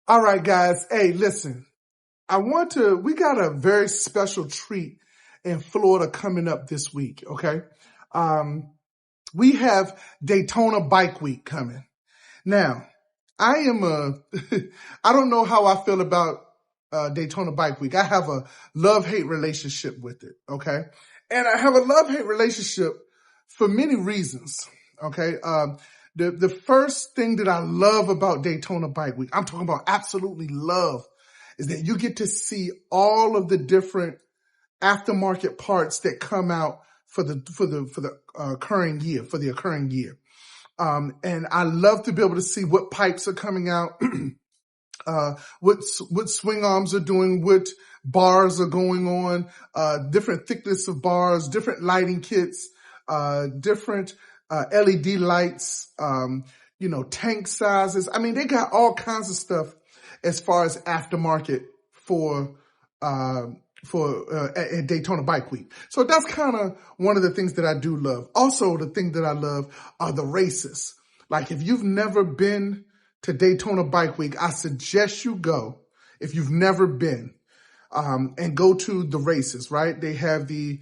All right, guys. Hey, listen, we got a very special treat in Florida coming up this week. Okay. Um, we have Daytona Bike Week coming. Now, I am I don't know how I feel about Daytona Bike Week. I have a love-hate relationship with it. Okay. And I have a love-hate relationship for many reasons. Okay. The first thing that I love about Daytona Bike Week, I'm talking about absolutely love, is that you get to see all of the different aftermarket parts that come out for the occurring year. And I love to be able to see what pipes are coming out, what swing arms are doing, what bars are going on, different thickness of bars, different lighting kits, different LED lights, tank sizes. I mean, they got all kinds of stuff as far as aftermarket at Daytona Bike Week. So that's kind of one of the things that I do love. Also, the thing that I love are the races. Like, if you've never been to Daytona Bike Week, I suggest you go if you've never been, and go to the races, right? They have the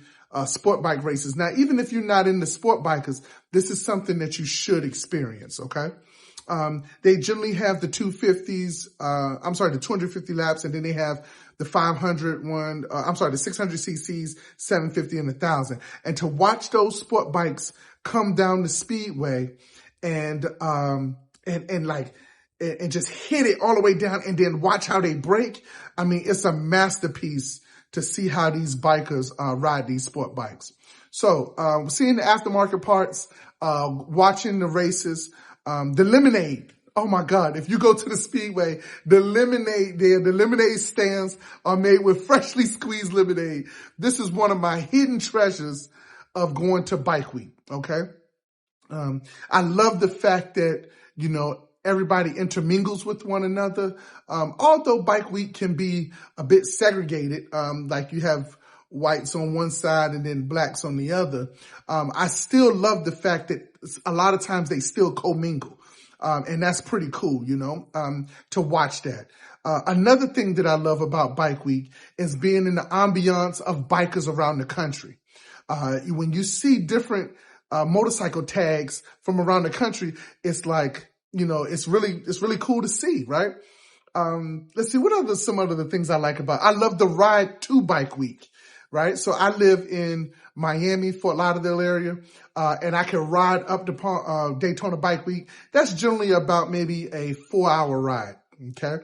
sport bike races. Now, even if you're not into sport bikers, this is something that you should experience, okay? They generally have the 250s, the 250 laps, and then they have the 500 one, the 600 cc's, 750 and 1000. And to watch those sport bikes come down the speedway and just hit it all the way down and then watch how they brake. I mean, it's a masterpiece to see how these bikers ride these sport bikes. So seeing the aftermarket parts, watching the races, the lemonade. Oh my God. If you go to the speedway, the lemonade stands are made with freshly squeezed lemonade. This is one of my hidden treasures of going to Bike Week. Okay. I love the fact that, everybody intermingles with one another. Although Bike Week can be a bit segregated, like you have whites on one side and then blacks on the other. I still love the fact that a lot of times they still commingle. And that's pretty cool, to watch that. Another thing that I love about Bike Week is being in the ambiance of bikers around the country. When you see different motorcycle tags from around the country, it's like, it's really cool to see, right? Let's see, what are some other things I like about? I love the ride to Bike Week, right? So I live in Miami, Fort Lauderdale area, and I can ride up to Daytona Bike Week. That's generally about maybe a 4-hour ride, okay?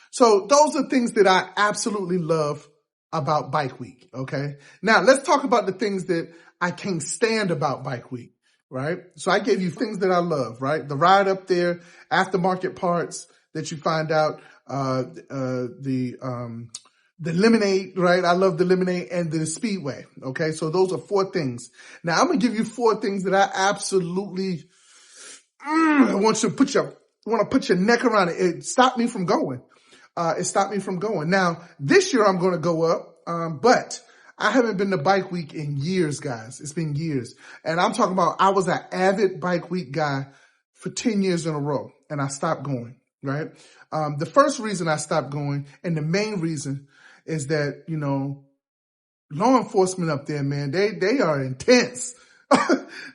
So those are things that I absolutely love about Bike Week, okay? Now, let's talk about the things that I can't stand about Bike Week, right? So I gave you things that I love, right? The ride up there, aftermarket parts that you find out, the lemonade, right? I love the lemonade and the speedway. Okay. So those are 4 things. Now I'm going to give you 4 things that I absolutely, want to put your neck around it. It stopped me from going. Now this year I'm going to go up. But I haven't been to Bike Week in years, guys. It's been years. And I'm talking about, I was an avid Bike Week guy for 10 years in a row and I stopped going, right? The first reason I stopped going, and the main reason, is that, law enforcement up there, man, they are intense.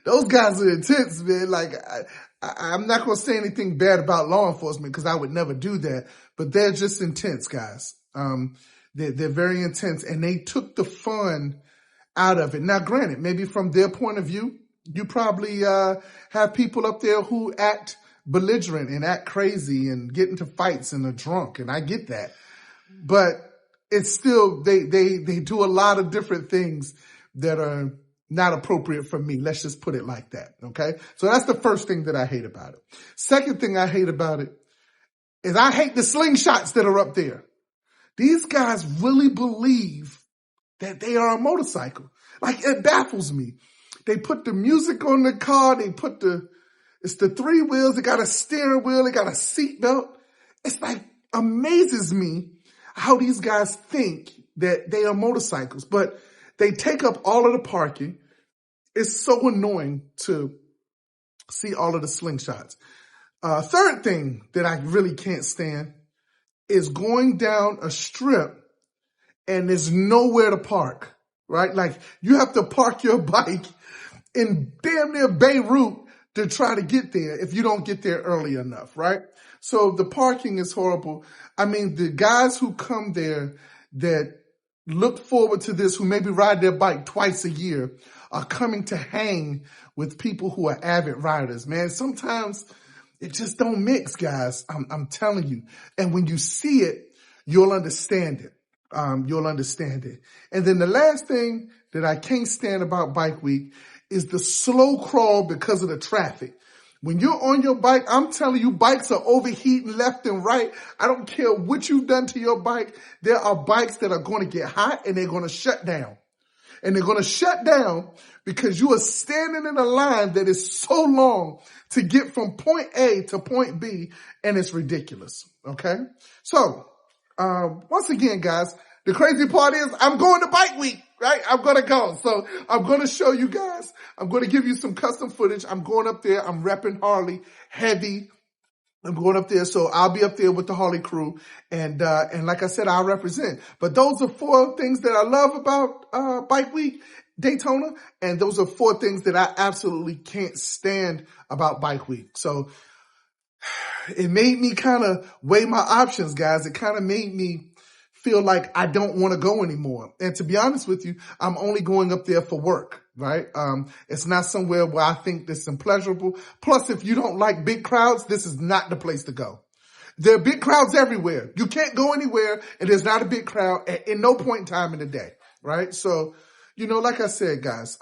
Those guys are intense, man. Like, I'm not going to say anything bad about law enforcement because I would never do that, but they're just intense, guys. They're very intense, and they took the fun out of it. Now, granted, maybe from their point of view, you probably, have people up there who act belligerent and act crazy and get into fights and are drunk. And I get that, but it's still, they do a lot of different things that are not appropriate for me. Let's just put it like that. Okay. So that's the first thing that I hate about it. Second thing I hate about it is I hate the slingshots that are up there. These guys really believe that they are a motorcycle. Like, it baffles me. They put the music on the car. It's the 3 wheels. They got a steering wheel. They got a seat belt. It's like, amazes me how these guys think that they are motorcycles, but they take up all of the parking. It's so annoying to see all of the slingshots. Third thing that I really can't stand is going down a strip and there's nowhere to park, right? Like you have to park your bike in damn near Beirut to try to get there if you don't get there early enough, right? So the parking is horrible. I mean, the guys who come there that look forward to this, who maybe ride their bike twice a year, are coming to hang with people who are avid riders, man. Sometimes it just don't mix, guys. I'm telling you. And when you see it, you'll understand it. You'll understand it. And then the last thing that I can't stand about Bike Week is the slow crawl because of the traffic. When you're on your bike, I'm telling you, bikes are overheating left and right. I don't care what you've done to your bike. There are bikes that are going to get hot and they're going to shut down. And they're going to shut down because you are standing in a line that is so long to get from point A to point B, and it's ridiculous. Okay? So, once again, guys, the crazy part is I'm going to Bike Week, right? I'm going to go. So I'm going to show you guys. I'm going to give you some custom footage. I'm going up there. I'm repping Harley heavy. I'm going up there, so I'll be up there with the Harley crew, and like I said, I'll represent. But those are 4 things that I love about Bike Week Daytona, and those are 4 things that I absolutely can't stand about Bike Week. So it made me kind of weigh my options, guys. It kind of made me feel like I don't want to go anymore. And to be honest with you, I'm only going up there for work, right? It's not somewhere where I think this is pleasurable. Plus, if you don't like big crowds, this is not the place to go. There are big crowds everywhere. You can't go anywhere and there's not a big crowd in no point in time in the day, right? So, like I said, guys,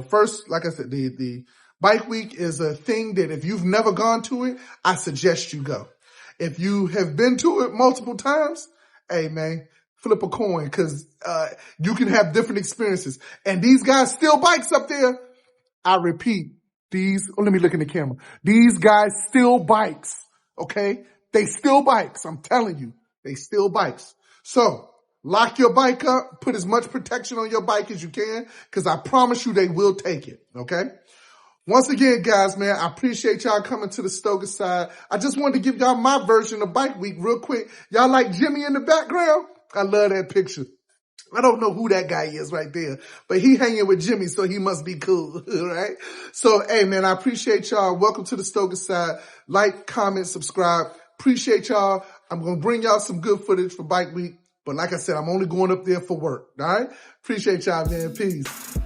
first, like I said, the Bike Week is a thing that if you've never gone to it, I suggest you go. If you have been to it multiple times, hey, man, flip a coin because you can have different experiences. And these guys steal bikes up there. I repeat, let me look in the camera. These guys steal bikes, okay? They steal bikes. I'm telling you, they steal bikes. So lock your bike up. Put as much protection on your bike as you can because I promise you they will take it, okay? Once again, guys, man, I appreciate y'all coming to the Stoker side. I just wanted to give y'all my version of Bike Week real quick. Y'all like Jimmy in the background? I love that picture. I don't know who that guy is right there, but he hanging with Jimmy, so he must be cool, right? So, hey, man, I appreciate y'all. Welcome to the Stoker side. Like, comment, subscribe. Appreciate y'all. I'm going to bring y'all some good footage for Bike Week. But like I said, I'm only going up there for work, all right? Appreciate y'all, man. Peace.